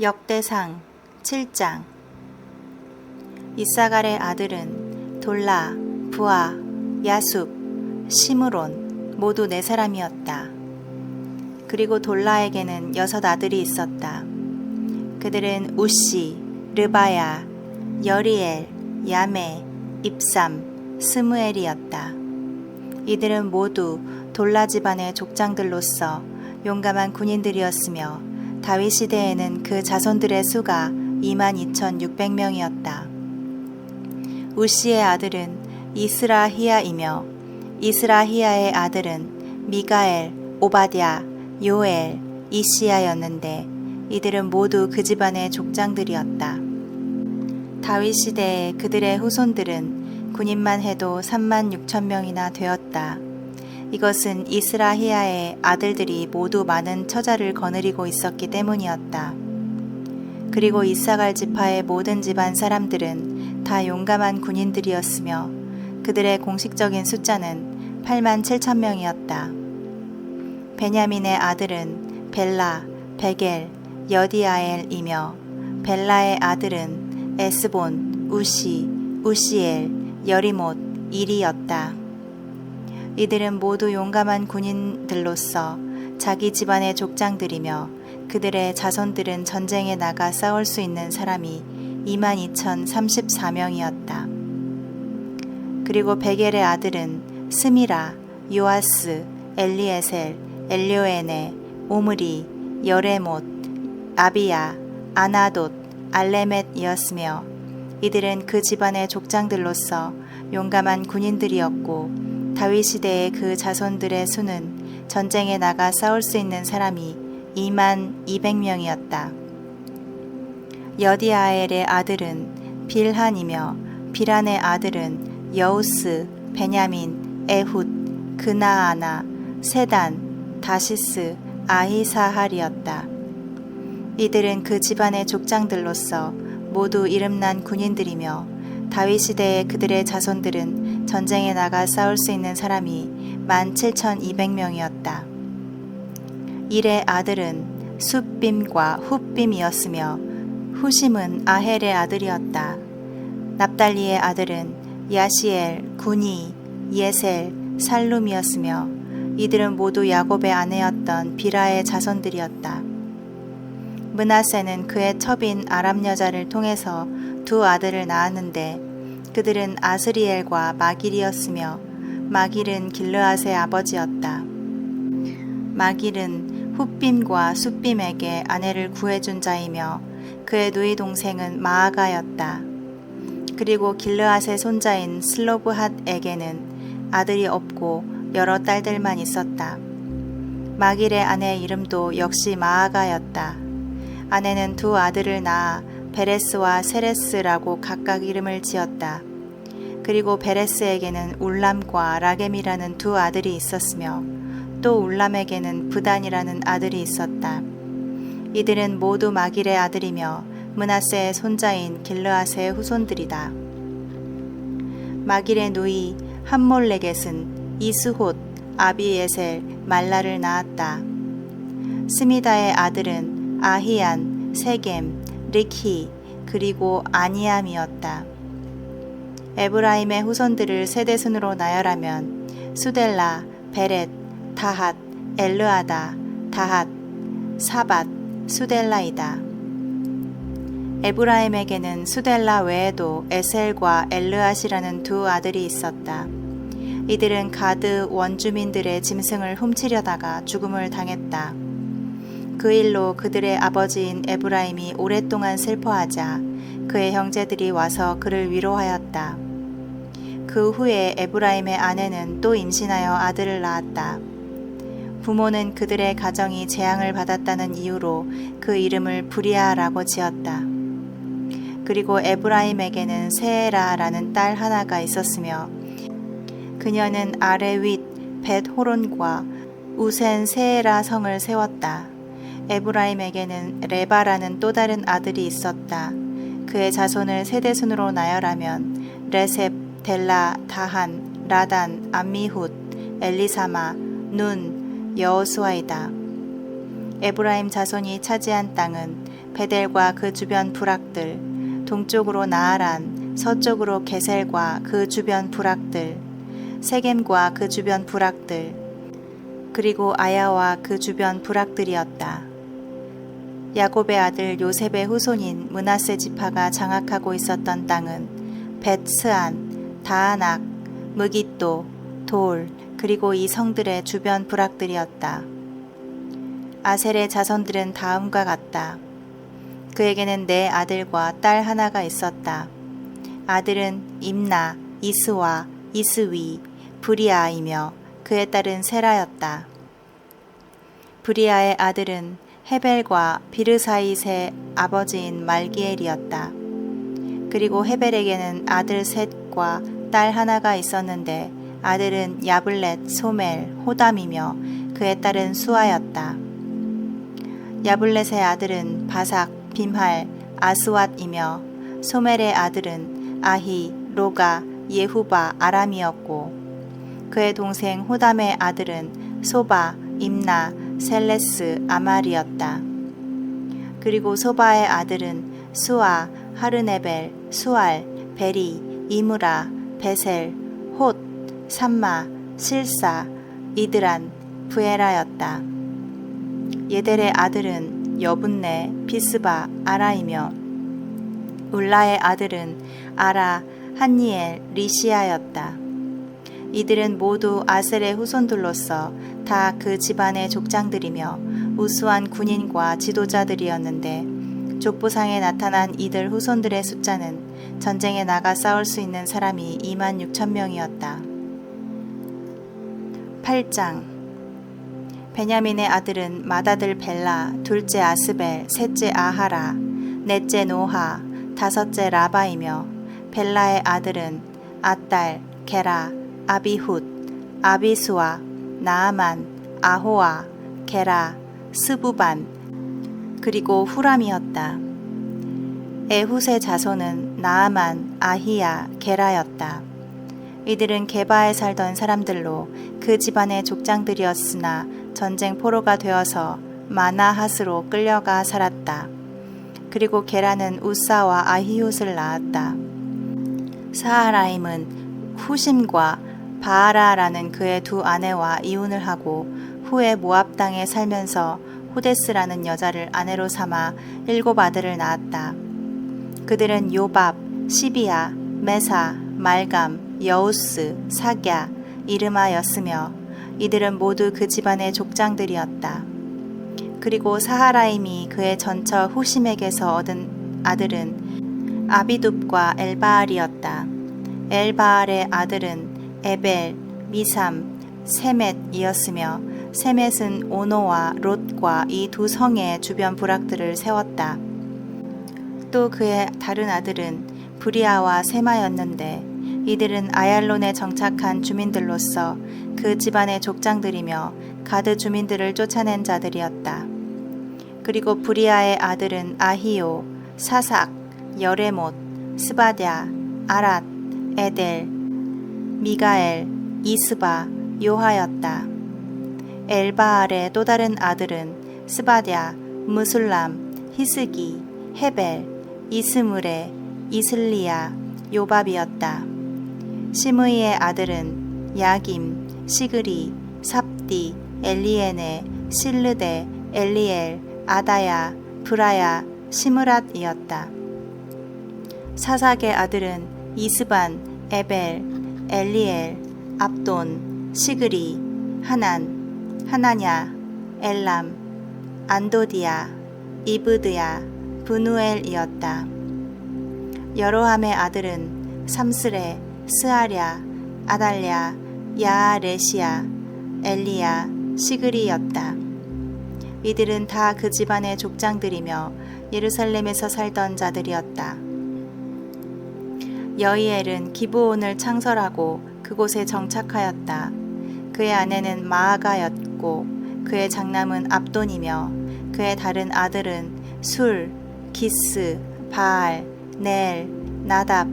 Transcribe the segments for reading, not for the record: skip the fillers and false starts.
역대상 7장. 이사갈의 아들은 돌라, 부아, 야숲, 시므론 모두 4사람이었다. 그리고 돌라에게는 6 아들이 있었다. 그들은 우시, 르바야, 여리엘, 야메, 입삼, 스무엘이었다. 이들은 모두 돌라 집안의 족장들로서 용감한 군인들이었으며 다윗 시대에는 그 자손들의 수가 22,600명이었다. 우시의 아들은 이스라히야이며 이스라히야의 아들은 미가엘, 오바댜, 요엘, 이시야였는데 이들은 모두 그 집안의 족장들이었다. 다윗 시대에 그들의 후손들은 군인만 해도 36,000명이나 되었다. 이것은 이스라히야의 아들들이 모두 많은 처자를 거느리고 있었기 때문이었다. 그리고 이사갈 지파의 모든 집안 사람들은 다 용감한 군인들이었으며 그들의 공식적인 숫자는 87,000명이었다. 베냐민의 아들은 벨라, 베겔, 여디아엘이며 벨라의 아들은 에스본, 우시, 우시엘, 여리못, 일이었다. 이들은 모두 용감한 군인들로서 자기 집안의 족장들이며 그들의 자손들은 전쟁에 나가 싸울 수 있는 사람이 22,034명이었다. 그리고 베겔의 아들은 스미라, 요아스, 엘리에셀, 엘료에네, 오므리, 여레못, 아비야, 아나돗, 알레멧이었으며 이들은 그 집안의 족장들로서 용감한 군인들이었고 다윗 시대의 그 자손들의 수는 전쟁에 나가 싸울 수 있는 사람이 22,000명이었다. 여디아엘의 아들은 빌한이며 빌한의 아들은 여우스, 베냐민, 에훗, 그나아나, 세단, 다시스, 아히사할이었다. 이들은 그 집안의 족장들로서 모두 이름난 군인들이며 다윗 시대의 그들의 자손들은 전쟁에 나가 싸울 수 있는 사람이 17,200명이었다. 일의 아들은 숫빔과 훗빔이었으며 후심은 아헬의 아들이었다. 납달리의 아들은 야시엘, 구니, 예셀, 살룸이었으며 이들은 모두 야곱의 아내였던 비라의 자손들이었다. 므낫세는 그의 첩인 아람 여자를 통해서 2 아들을 낳았는데 그들은 아스리엘과 마길이었으며 마길은 길르앗의 아버지였다. 마길은 훗빔과 숫빔에게 아내를 구해준 자이며 그의 누이 동생은 마아가였다. 그리고 길르앗의 손자인 슬로브핫에게는 아들이 없고 여러 딸들만 있었다. 마길의 아내 이름도 역시 마아가였다. 아내는 2 아들을 낳아 베레스와 세레스라고 각각 이름을 지었다. 그리고 베레스에게는 울람과 라겜이라는 2 아들이 있었으며 또 울람에게는 브단이라는 아들이 있었다. 이들은 모두 마길의 아들이며 므낫세의 손자인 길르앗의 후손들이다. 마길의 누이 함몰레겟은 이스톳, 아비에셀, 말라를 낳았다. 스미다의 아들은 아히안, 세겜, 릭히, 그리고 아니암이었다. 에브라임의 후손들을 세대순으로 나열하면 수델라, 베렛, 다핫, 엘르아다, 다핫, 사밧, 수델라이다. 에브라임에게는 수델라 외에도 에셀과 엘르앗이라는 2 아들이 있었다. 이들은 가드 원주민들의 짐승을 훔치려다가 죽음을 당했다. 그 일로 그들의 아버지인 에브라임이 오랫동안 슬퍼하자 그의 형제들이 와서 그를 위로하였다. 그 후에 에브라임의 아내는 또 임신하여 아들을 낳았다. 부모는 그들의 가정이 재앙을 받았다는 이유로 그 이름을 브리아라고 지었다. 그리고 에브라임에게는 세에라라는 딸 하나가 있었으며 그녀는 아레윗, 벳호론과 우센 세에라 성을 세웠다. 에브라임에게는 레바라는 또 다른 아들이 있었다. 그의 자손을 세대순으로 나열하면 레셉, 델라, 다한, 라단, 암미훗, 엘리사마, 눈, 여호수아이다. 에브라임 자손이 차지한 땅은 베델과 그 주변 부락들, 동쪽으로 나아란, 서쪽으로 게셀과 그 주변 부락들, 세겜과 그 주변 부락들, 그리고 아야와 그 주변 부락들이었다. 야곱의 아들 요셉의 후손인 므낫세 지파가 장악하고 있었던 땅은 벳스안, 다아낙, 무깃도, 돌, 그리고 이 성들의 주변 부락들이었다. 아셀의 자손들은 다음과 같다. 그에게는 네 아들과 딸 하나가 있었다. 아들은 임나, 이스와, 이스위, 브리아이며 그의 딸은 세라였다. 브리아의 아들은 헤벨과 비르사잇의 아버지인 말기엘이었다. 그리고 헤벨에게는 아들 셋과 딸 하나가 있었는데 아들은 야블렛, 소멜, 호담이며 그의 딸은 수아였다. 야블렛의 아들은 바삭, 빔할, 아스왓이며 소멜의 아들은 아히, 로가, 예후바, 아람이었고 그의 동생 호담의 아들은 소바, 임나, 셀레스, 아말이었다. 그리고 소바의 아들은 수아, 하르네벨, 수알, 베리, 이무라, 베셀, 톳, 삼마, 실사, 이드란, 부에라였다. 예델의 아들은 여분네, 비스바, 아라이며 울라의 아들은 아라, 한니엘, 리시아였다. 이들은 모두 아셀의 후손들로서 다 그 집안의 족장들이며 우수한 군인과 지도자들이었는데 족보상에 나타난 이들 후손들의 숫자는 전쟁에 나가 싸울 수 있는 사람이 26,000명이었다. 8장 베냐민의 아들은 맏아들 벨라, 둘째 아스벨, 셋째 아하라, 넷째 노하, 다섯째 라바이며 벨라의 아들은 아딸, 게라, 아비훗, 아비수아, 나아만, 아호아, 게라, 스부반, 그리고 후람이었다. 에훗의 자손은 나아만, 아히야, 게라였다. 이들은 게바에 살던 사람들로 그 집안의 족장들이었으나 전쟁 포로가 되어서 마나핫으로 끌려가 살았다. 그리고 게라는 우사와 아히훗을 낳았다. 사하라임은 후심과 바아라라는 그의 두 아내와 이혼을 하고 후에 모압 땅에 살면서 호데스라는 여자를 아내로 삼아 7 아들을 낳았다. 그들은 요밥, 시비야, 메사, 말감, 여우스, 사갸, 이르마였으며 이들은 모두 그 집안의 족장들이었다. 그리고 사하라임이 그의 전처 후심에게서 얻은 아들은 아비둡과 엘바알이었다. 엘바알의 아들은 에벨, 미삼, 세멧이었으며 세멧은 오노와 롯과 이 두 성의 주변 부락들을 세웠다. 또 그의 다른 아들은 브리아와 세마였는데 이들은 아얄론에 정착한 주민들로서 그 집안의 족장들이며 가드 주민들을 쫓아낸 자들이었다. 그리고 브리아의 아들은 아히오, 사삭, 여레못, 스바랴, 아랏, 에델, 미가엘, 이스바, 요하였다. 엘바알의 또 다른 아들은 스바랴, 무술람, 히스기, 헤벨, 이스므레, 이슬리야, 요밥이었다. 시므이의 아들은 야김, 시그리, 삽디, 엘리에네, 실르데, 엘리엘, 아다야, 브라야, 시므랏이었다. 사삭의 아들은 이스반, 에벨, 엘리엘, 압돈, 시그리, 하난, 하나냐, 엘람, 안도디야, 이브드야, 브누엘이었다. 여로함의 아들은 삼스레, 스아랴, 아달랴, 야아레시야, 엘리야, 시그리였다. 이들은 다 그 집안의 족장들이며 예루살렘에서 살던 자들이었다. 여이엘은 기브온을 창설하고 그곳에 정착하였다. 그의 아내는 마아가였고 그의 장남은 압돈이며 그의 다른 아들은 술, 기스, 바알, 넬, 나답,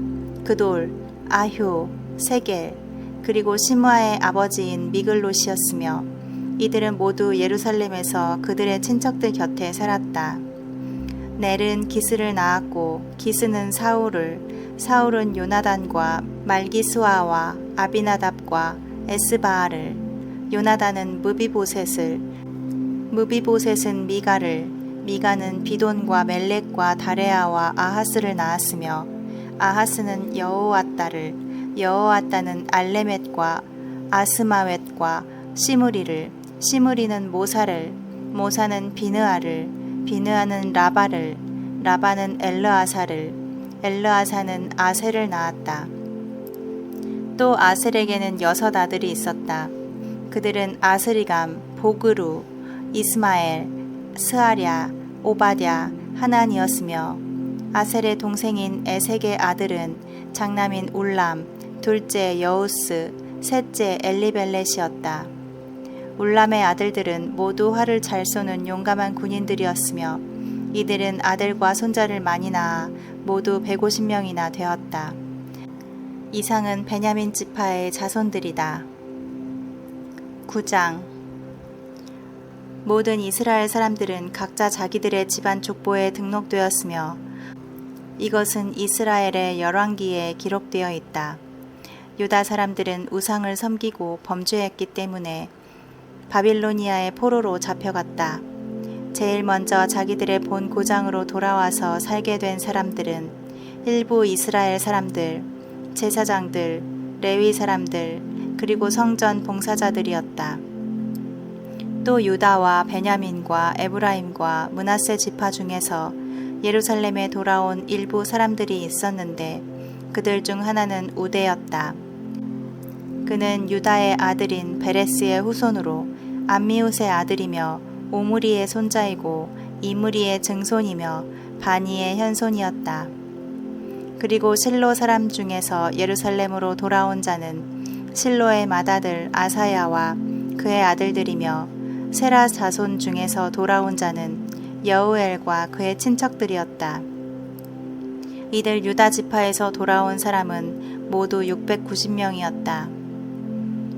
그돌, 아효, 세겔, 그리고 시므아의 아버지인 미글롯이었으며 이들은 모두 예루살렘에서 그들의 친척들 곁에 살았다. 넬은 기스를 낳았고 기스는 사울을, 사울은 요나단과 말기수아와 아비나답과 에스바알을, 요나단은 무비보셋을, 무비보셋은 미가를, 미가는 비돈과 멜렉과 다레아와 아하스를 낳았으며 아하스는 여호앗다를, 여호앗다는 알레멧과 아스마웻과 시므리를, 시므리는 모사를, 모사는 비느아를, 비느아는 라바를, 라바는 엘르아사를, 엘르아사는 아셀을 낳았다. 또 아셀에게는 6 아들이 있었다. 그들은 아스리감, 보그루, 이스마엘, 스아랴, 오바댜, 하난이었으며 아셀의 동생인 에색의 아들은 장남인 울람, 둘째 여우스, 셋째 엘리벨렛이었다. 울람의 아들들은 모두 활을 잘 쏘는 용감한 군인들이었으며 이들은 아들과 손자를 많이 낳아 모두 150명이나 되었다. 이상은 베냐민 지파의 자손들이다. 9장. 모든 이스라엘 사람들은 각자 자기들의 집안 족보에 등록되었으며 이것은 이스라엘의 열왕기에 기록되어 있다. 유다 사람들은 우상을 섬기고 범죄했기 때문에 바빌로니아의 포로로 잡혀갔다. 제일 먼저 자기들의 본 고장으로 돌아와서 살게 된 사람들은 일부 이스라엘 사람들, 제사장들, 레위 사람들, 그리고 성전 봉사자들이었다. 또 유다와 베냐민과 에브라임과 므낫세 지파 중에서 예루살렘에 돌아온 일부 사람들이 있었는데 그들 중 하나는 우대였다. 그는 유다의 아들인 베레스의 후손으로 암미웃의 아들이며 오므리의 손자이고 이므리의 증손이며 바니의 현손이었다. 그리고 실로 사람 중에서 예루살렘으로 돌아온 자는 실로의 맏아들 아사야와 그의 아들들이며 세라 자손 중에서 돌아온 자는 여우엘과 그의 친척들이었다. 이들 유다 지파에서 돌아온 사람은 모두 690명이었다.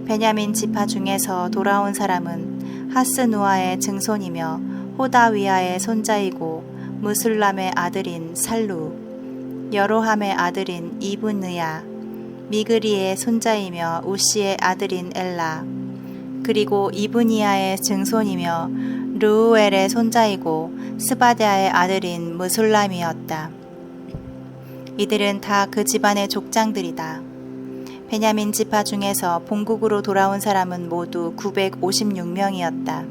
베냐민 지파 중에서 돌아온 사람은 하스누아의 증손이며 호다위아의 손자이고 무술람의 아들인 살루, 여로함의 아들인 이브느야, 미그리의 손자이며 우시의 아들인 엘라, 그리고 이브니아의 증손이며 르우엘의 손자이고 스바랴의 아들인 무술람이었다. 이들은 다 그 집안의 족장들이다. 베냐민 지파 중에서 본국으로 돌아온 사람은 모두 956명이었다.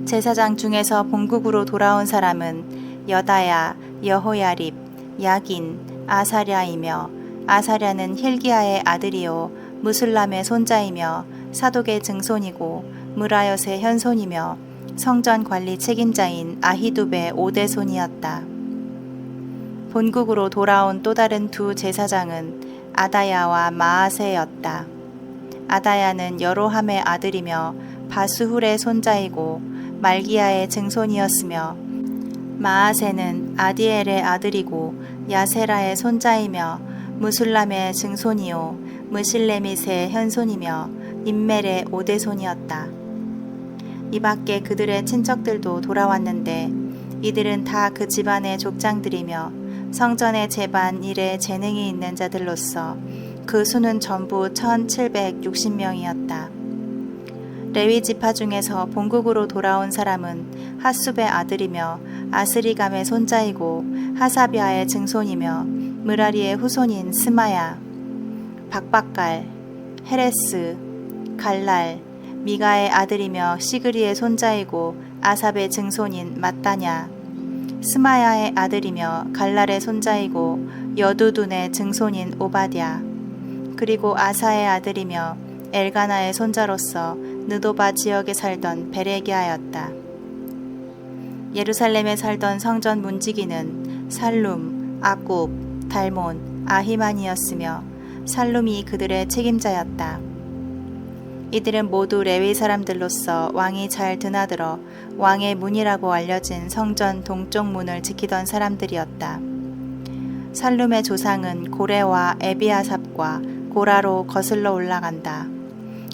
제사장 중에서 본국으로 돌아온 사람은 여다야, 여호야립, 야긴, 아사랴이며 아사랴는 힐기야의 아들이요 무술람의 손자이며 사독의 증손이고 무라엿의 현손이며 성전 관리 책임자인 아히두베의 5대손이었다. 본국으로 돌아온 또 다른 2 제사장은 아다야와 마아세였다. 아다야는 여로함의 아들이며 바수훌의 손자이고 말기야의 증손이었으며 마아세는 아디엘의 아들이고 야세라의 손자이며 무술람의 증손이요 무실레밋의 현손이며 임멜의 5대손이었다. 이 밖에 그들의 친척들도 돌아왔는데 이들은 다 그 집안의 족장들이며 성전의 제반 일에 재능이 있는 자들로서 그 수는 전부 1760명이었다. 레위 지파 중에서 본국으로 돌아온 사람은 핫숲의 아들이며 아스리감의 손자이고 하사비아의 증손이며 무라리의 후손인 스마야, 박박갈, 헤레스, 갈랄, 미가의 아들이며 시그리의 손자이고 아삽의 증손인 mat다냐, 스마야의 아들이며 갈랄의 손자이고 여두둔의 증손인 오바댜, 그리고 아사의 아들이며 엘가나의 손자로서 느도바 지역에 살던 베레기야였다. 예루살렘에 살던 성전 문지기는 살룸, 아굽, 달몬, 아히만이었으며 살룸이 그들의 책임자였다. 이들은 모두 레위 사람들로서 왕이 잘 드나들어 왕의 문이라고 알려진 성전 동쪽 문을 지키던 사람들이었다. 살룸의 조상은 고레와 에비아삽과 고라로 거슬러 올라간다.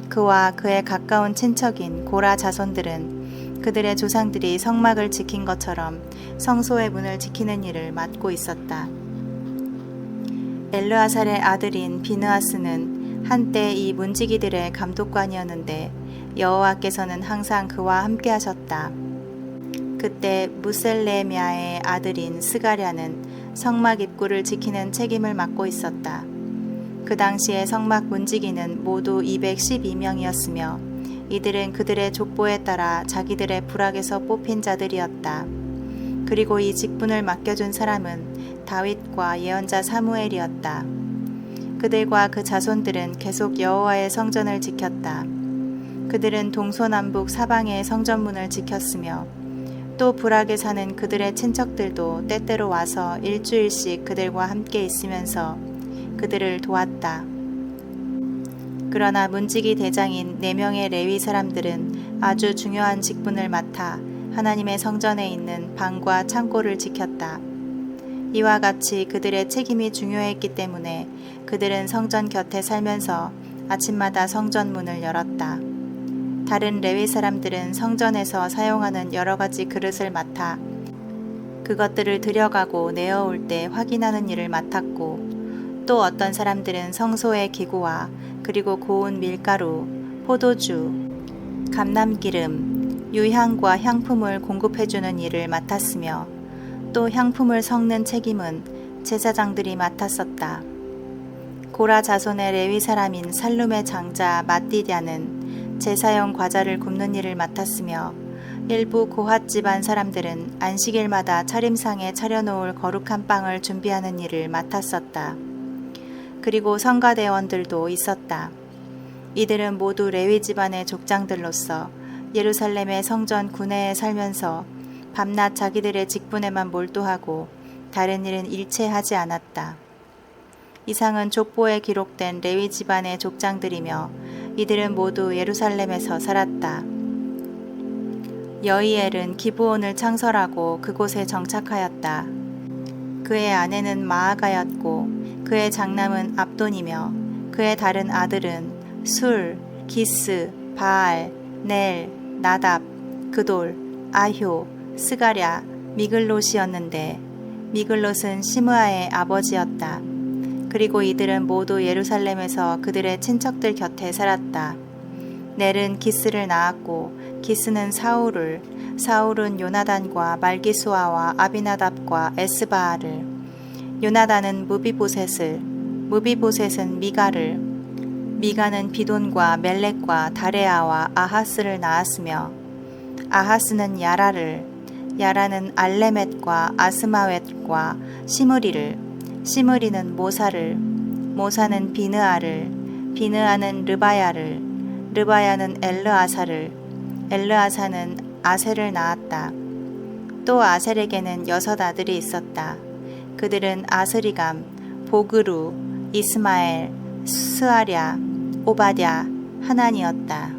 그와 그의 가까운 친척인 고라 자손들은 그들의 조상들이 성막을 지킨 것처럼 성소의 문을 지키는 일을 맡고 있었다. 엘르아살의 아들인 비느하스는 한때 이 문지기들의 감독관이었는데 여호와께서는 항상 그와 함께 하셨다. 그때 무셀레미아의 아들인 스가랴는 성막 입구를 지키는 책임을 맡고 있었다. 그 당시에 성막 문지기는 모두 212명이었으며 이들은 그들의 족보에 따라 자기들의 부락에서 뽑힌 자들이었다. 그리고 이 직분을 맡겨준 사람은 다윗과 예언자 사무엘이었다. 그들과 그 자손들은 계속 여호와의 성전을 지켰다. 그들은 동서남북 사방의 성전문을 지켰으며 또 부락에 사는 그들의 친척들도 때때로 와서 일주일씩 그들과 함께 있으면서 그들을 도왔다. 그러나 문지기 대장인 4명의 레위 사람들은 아주 중요한 직분을 맡아 하나님의 성전에 있는 방과 창고를 지켰다. 이와 같이 그들의 책임이 중요했기 때문에 그들은 성전 곁에 살면서 아침마다 성전 문을 열었다. 다른 레위 사람들은 성전에서 사용하는 여러 가지 그릇을 맡아 그것들을 들여가고 내어올 때 확인하는 일을 맡았고, 또 어떤 사람들은 성소의 기구와 그리고 고운 밀가루, 포도주, 감람기름, 유향과 향품을 공급해주는 일을 맡았으며 또 향품을 섞는 책임은 제사장들이 맡았었다. 고라 자손의 레위 사람인 살룸의 장자 마띠디아는 제사용 과자를 굽는 일을 맡았으며 일부 고핫 집안 사람들은 안식일마다 차림상에 차려놓을 거룩한 빵을 준비하는 일을 맡았었다. 그리고 성가대원들도 있었다. 이들은 모두 레위 집안의 족장들로서 예루살렘의 성전 구내에 살면서 밤낮 자기들의 직분에만 몰두하고 다른 일은 일체 하지 않았다. 이상은 족보에 기록된 레위 집안의 족장들이며 이들은 모두 예루살렘에서 살았다. 여이엘은 기브온을 창설하고 그곳에 정착하였다. 그의 아내는 마아가였고 그의 장남은 압돈이며 그의 다른 아들은 술, 기스, 바알, 넬, 나답, 그돌, 아효, 스가랴, 미글롯이었는데 미글롯은 시므아의 아버지였다. 그리고 이들은 모두 예루살렘에서 그들의 친척들 곁에 살았다. 넬은 기스를 낳았고 기스는 사울을, 사울은 요나단과 말기수아와 아비나답과 에스바알을, 요나단은 무비보셋을, 무비보셋은 미가를, 미가는 비돈과 멜렉과 다레아와 아하스를 낳았으며 아하스는 야라를, 야라는 알레멧과 아스마웻과 시므리를, 시므리는 모사를, 모사는 비느아를, 비느아는 르바야를, 르바야는 엘르아사를, 엘르아사는 아셀을 낳았다. 또 아셀에게는 6 아들이 있었다. 그들은 아스리감, 보그루, 이스마엘, 스아랴, 오바댜, 하난이었다.